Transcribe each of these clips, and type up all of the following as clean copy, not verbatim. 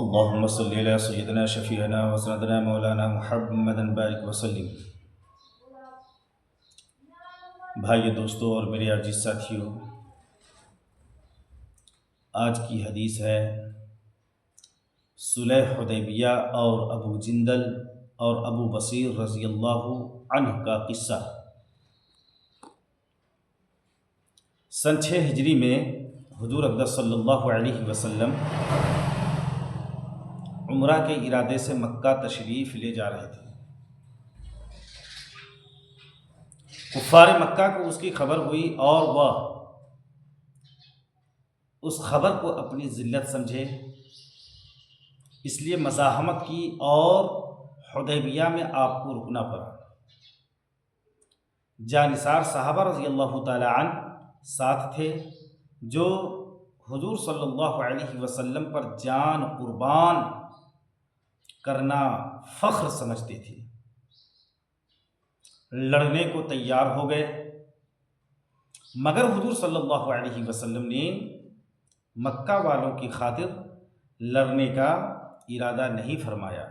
اللهم صل على سيدنا شفيعنا وسندنا مولانا محمد بارک وسلم۔ بھائی دوستوں اور میرے عزیز ساتھیوں، آج کی حدیث ہے صلح حدیبیہ اور ابو جندل اور ابو بصیر رضی اللہ عنہ کا قصہ۔ سن 6 ہجری میں حضور اقدس صلی اللہ علیہ وسلم عمرہ کے ارادے سے مکہ تشریف لے جا رہے تھے۔ کفار مکہ کو اس کی خبر ہوئی اور وہ اس خبر کو اپنی ذلت سمجھے، اس لیے مزاحمت کی اور حدیبیہ میں آپ کو رکنا پڑا۔ جانثار صحابہ رضی اللہ تعالی عنہ ساتھ تھے، جو حضور صلی اللہ علیہ وسلم پر جان قربان کرنا فخر سمجھتے تھے، لڑنے کو تیار ہو گئے، مگر حضور صلی اللہ علیہ وسلم نے مکہ والوں کی خاطر لڑنے کا ارادہ نہیں فرمایا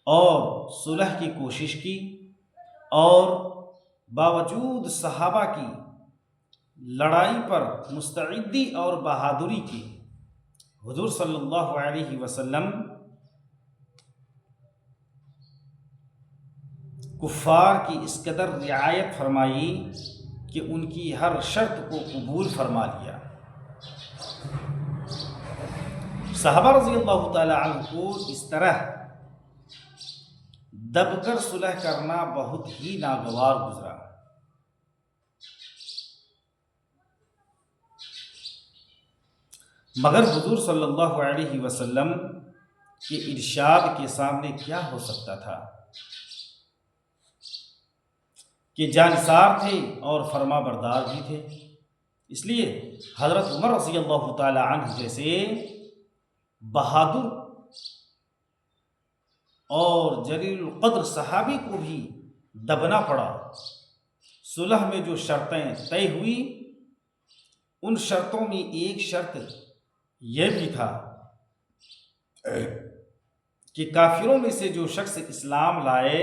اور صلح کی کوشش کی، اور باوجود صحابہ کی لڑائی پر مستعدی اور بہادری کی، حضور صلی اللہ علیہ وسلم کفار کی اس قدر رعایت فرمائی کہ ان کی ہر شرط کو قبول فرما لیا۔ صحابہ رضی اللہ تعالی عنہ کو اس طرح دب کر صلح کرنا بہت ہی ناگوار گزرا۔ مگر حضور صلی اللہ علیہ وسلم کے ارشاد کے سامنے کیا ہو سکتا تھا کہ جانثار تھے اور فرما بردار بھی تھے، اس لیے حضرت عمر رضی اللہ تعالی عنہ جیسے بہادر اور جلیل القدر صحابی کو بھی دبنا پڑا۔ صلح میں جو شرطیں طے ہوئی، ان شرطوں میں ایک شرط یہ بھی تھا کہ کافروں میں سے جو شخص اسلام لائے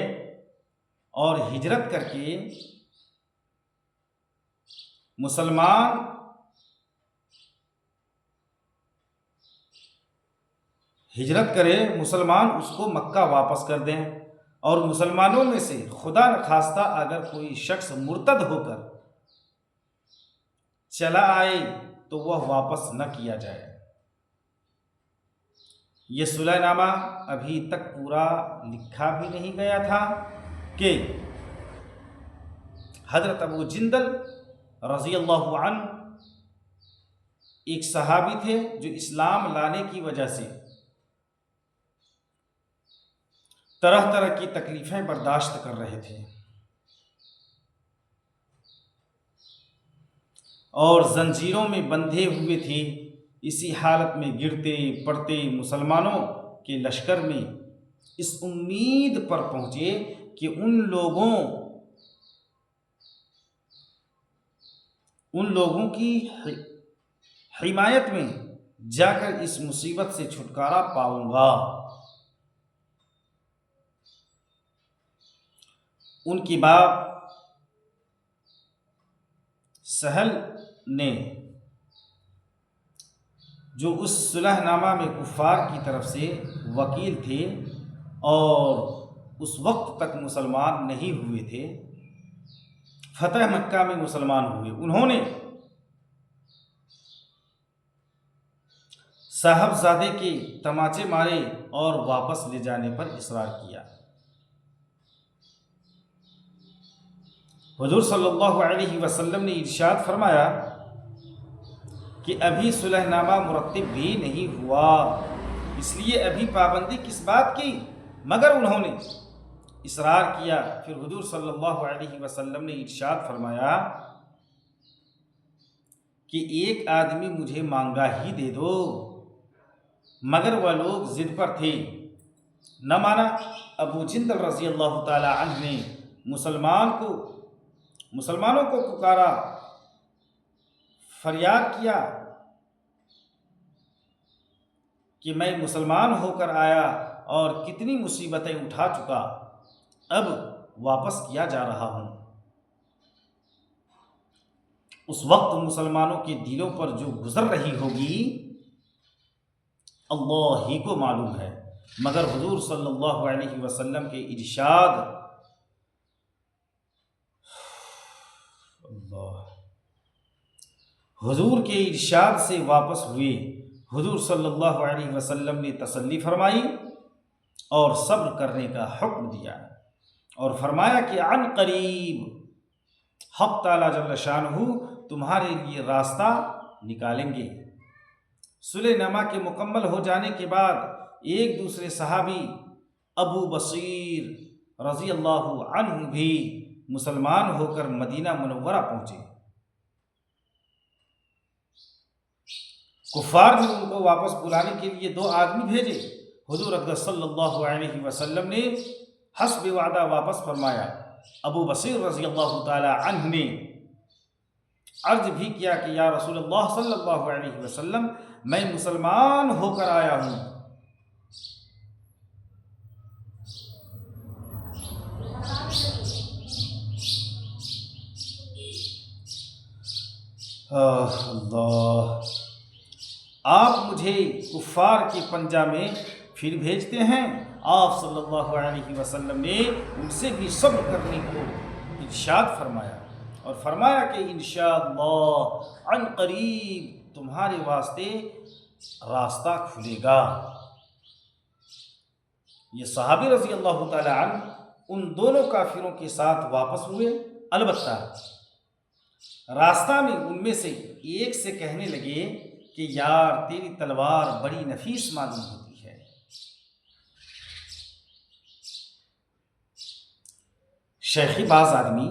اور ہجرت کر کے مسلمان ہجرت کرے، مسلمان اس کو مکہ واپس کر دیں، اور مسلمانوں میں سے خدا نخواستہ اگر کوئی شخص مرتد ہو کر چلا آئے تو وہ واپس نہ کیا جائے۔ یہ صلح نامہ ابھی تک پورا لکھا بھی نہیں گیا تھا کہ حضرت ابو جندل رضی اللہ عنہ ایک صحابی تھے جو اسلام لانے کی وجہ سے طرح طرح کی تکلیفیں برداشت کر رہے تھے اور زنجیروں میں بندھے ہوئے تھے۔ اسی حالت میں گرتے پڑتے مسلمانوں کے لشکر میں اس امید پر پہنچے کہ ان لوگوں کی حمایت میں جا کر اس مصیبت سے چھٹکارا پاؤں گا۔ ان کی باپ سہل نے، جو اس صلح نامہ میں کفار کی طرف سے وکیل تھے اور اس وقت تک مسلمان نہیں ہوئے تھے، فتح مکہ میں مسلمان ہوئے، انہوں نے صاحبزادے کے تماچے مارے اور واپس لے جانے پر اصرار کیا۔ حضور صلی اللہ علیہ وسلم نے ارشاد فرمایا کہ ابھی صلح نامہ مرتب بھی نہیں ہوا، اس لیے ابھی پابندی کس بات کی؟ مگر انہوں نے اصرار کیا۔ پھر حضور صلی اللہ علیہ وسلم نے ارشاد فرمایا کہ ایک آدمی مجھے مانگا ہی دے دو، مگر وہ لوگ ضد پر تھے، نہ مانا۔ ابو جندل رضی اللہ تعالی عنہ نے مسلمانوں کو پکارا، فریاد کیا کہ میں مسلمان ہو کر آیا اور کتنی مصیبتیں اٹھا چکا، اب واپس کیا جا رہا ہوں۔ اس وقت مسلمانوں کے دلوں پر جو گزر رہی ہوگی اللہ ہی کو معلوم ہے، مگر حضور صلی اللہ علیہ وسلم کے ارشاد حضور کے ارشاد سے واپس ہوئے۔ حضور صلی اللہ علیہ وسلم نے تسلی فرمائی اور صبر کرنے کا حکم دیا اور فرمایا کہ عن قریب حق تعالیٰ جل شانہ تمہارے لیے راستہ نکالیں گے۔ صلح نامہ کے مکمل ہو جانے کے بعد ایک دوسرے صحابی ابو بصیر رضی اللہ عنہ بھی مسلمان ہو کر مدینہ منورہ پہنچے۔ کفار نے ان کو واپس بلانے کے لیے 2 آدمی بھیجے۔ حضور اقدس صلی اللہ علیہ وسلم نے حسب وعدہ واپس فرمایا۔ ابو بصیر رضی اللہ تعالی عنہ نے عرض بھی کیا کہ یا رسول اللہ صلی اللہ علیہ وسلم، میں مسلمان ہو کر آیا ہوں۔ اللہ، آپ مجھے کفار کے پنجہ میں پھر بھیجتے ہیں۔ آپ صلی اللہ علیہ وسلم نے ان سے بھی صبر کرنے کو ارشاد فرمایا اور فرمایا کہ انشاءاللہ عن قریب تمہارے واسطے راستہ کھلے گا۔ یہ صحابی رضی اللہ تعالی عنہ ان دونوں کافروں کے ساتھ واپس ہوئے، البتہ راستہ میں ان میں سے ایک سے کہنے لگے کہ یار تیری تلوار بڑی نفیس معلوم ہوتی ہے۔ شیخی باز آدمی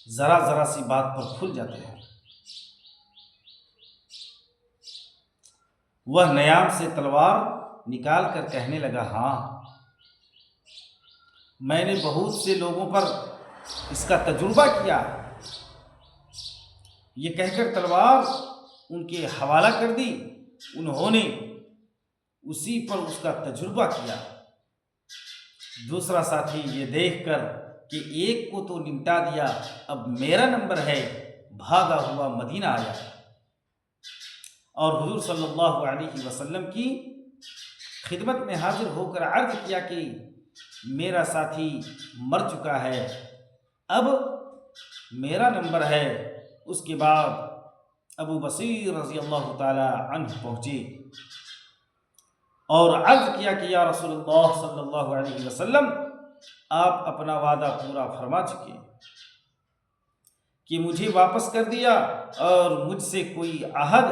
ذرا سی بات پر کھل جاتے ہیں۔ وہ نیام سے تلوار نکال کر کہنے لگا، ہاں میں نے بہت سے لوگوں پر اس کا تجربہ کیا۔ یہ کہہ کر تلوار ان کے حوالہ کر دی۔ انہوں نے اسی پر اس کا تجربہ کیا۔ دوسرا ساتھی یہ دیکھ کر کہ ایک کو تو نمٹا دیا، اب میرا نمبر ہے، بھاگا ہوا مدینہ آیا اور حضور صلی اللہ علیہ وسلم کی خدمت میں حاضر ہو کر عرض کیا کہ میرا ساتھی مر چکا ہے، اب میرا نمبر ہے۔ اس کے بعد ابو بصیر رضی اللہ تعالی عنہ پہنچے اور عرض کیا کہ یا رسول اللہ صلی اللہ علیہ وسلم، آپ اپنا وعدہ پورا فرما چکے کہ مجھے واپس کر دیا اور مجھ سے کوئی عہد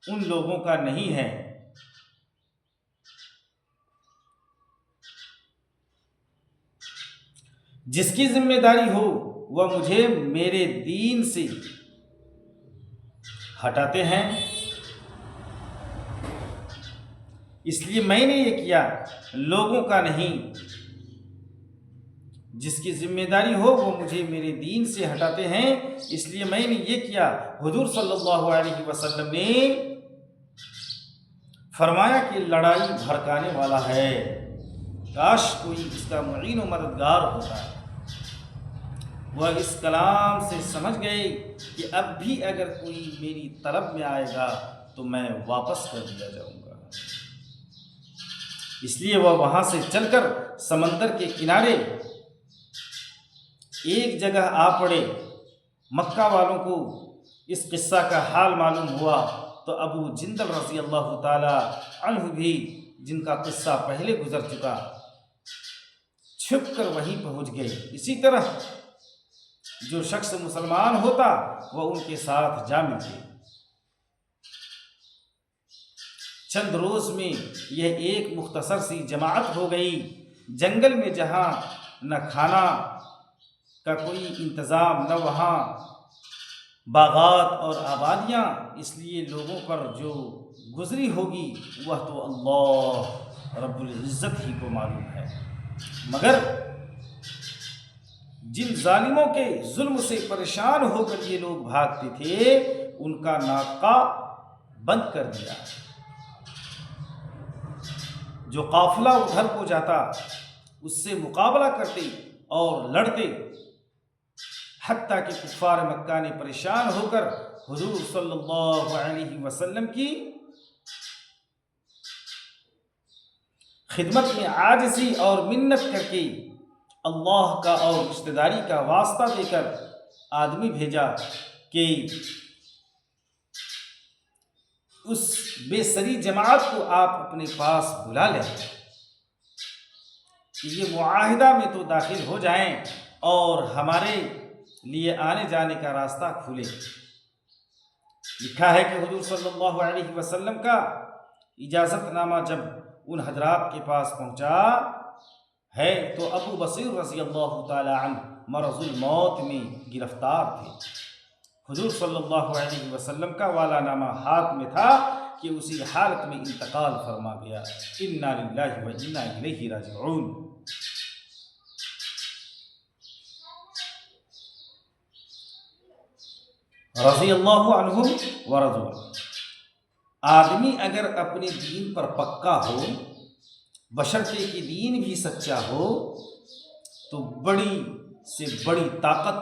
ان لوگوں کا نہیں ہے۔ جس کی ذمہ داری ہو وہ مجھے میرے دین سے ہٹاتے ہیں، اس لیے میں نے یہ کیا، لوگوں کا نہیں۔ جس کی ذمہ داری ہو وہ مجھے میرے دین سے ہٹاتے ہیں، اس لیے میں نے یہ کیا۔ حضور صلی اللہ علیہ وسلم نے فرمایا کہ لڑائی بھڑکانے والا ہے، کاش کوئی اس کا معین و مددگار ہوتا ہے۔ وہ اس کلام سے سمجھ گئے کہ اب بھی اگر کوئی میری طلب میں آئے گا تو میں واپس کر دیا جاؤں گا۔ اس لیے وہ وہاں سے چل کر سمندر کے کنارے ایک جگہ آ پڑے۔ مکہ والوں کو اس قصہ کا حال معلوم ہوا تو ابو جندل رضی اللہ تعالی عنہ بھی، جن کا قصہ پہلے گزر چکا، چھپ کر وہیں پہنچ گئے۔ اسی طرح جو شخص مسلمان ہوتا وہ ان کے ساتھ جا ملتے۔ چند روز میں یہ ایک مختصر سی جماعت ہو گئی۔ جنگل میں جہاں نہ کھانا کا کوئی انتظام، نہ وہاں باغات اور آبادیاں، اس لیے لوگوں پر جو گزری ہوگی وہ تو اللہ رب العزت ہی کو معلوم ہے۔ مگر جن ظالموں کے ظلم سے پریشان ہو کر یہ لوگ بھاگتے تھے، ان کا ناکہ بند کر دیا جو قافلہ ادھر کو جاتا اس سے مقابلہ کرتے اور لڑتے، حتیٰ کہ کفار مکہ نے پریشان ہو کر حضور صلی اللہ علیہ وسلم کی خدمت میں عاجزی اور منت کر کے اللہ کا اور رشتہ داری کا واسطہ دے کر آدمی بھیجا کہ اس بے سری جماعت کو آپ اپنے پاس بلا لیں کہ یہ معاہدہ میں تو داخل ہو جائیں اور ہمارے لیے آنے جانے کا راستہ کھلے۔ لکھا ہے کہ حضور صلی اللہ علیہ وسلم کا اجازت نامہ جب ان حضرات کے پاس پہنچا ہے تو ابو بصیر رضی اللہ تعالی عنہ مرض الموت میں گرفتار تھے۔ حضور صلی اللہ علیہ وسلم کا والا نامہ ہاتھ میں تھا کہ اسی حالت میں انتقال فرما گیا۔ انا للہ و انا الیہ راجعون۔ رضی اللہ عنہم ورضوا عنہ۔ آدمی اگر اپنے دین پر پکا ہو، بشرطے کہ دین بھی سچا ہو، تو بڑی سے بڑی طاقت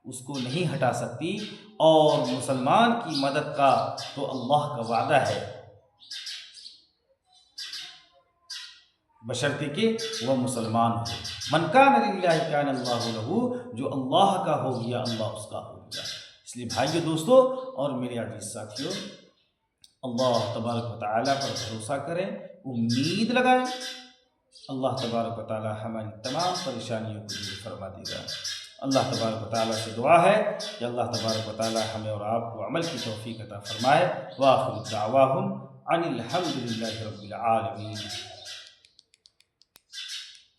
اس کو نہیں ہٹا سکتی، اور مسلمان کی مدد کا تو اللہ کا وعدہ ہے، بشرطے کہ وہ مسلمان ہو۔ من کان للہ کان اللہ لہ، جو اللہ کا ہو گیا اللہ اس کا ہو گیا۔ اس لیے بھائیو، دوستو اور میرے عزیز ساتھیو، اللہ تبارک و تعالیٰ پر بھروسہ کریں، امید لگائیں، اللہ تبارک و تعالیٰ ہماری تمام پریشانیوں کو دور فرما دے گا۔ اللہ تبارک و تعالیٰ سے دعا ہے کہ اللہ تبارک و تعالیٰ ہمیں اور آپ کو عمل کی توفیق عطا فرمائے۔ وآخر دعواہم ان الحمد للہ رب العالمین۔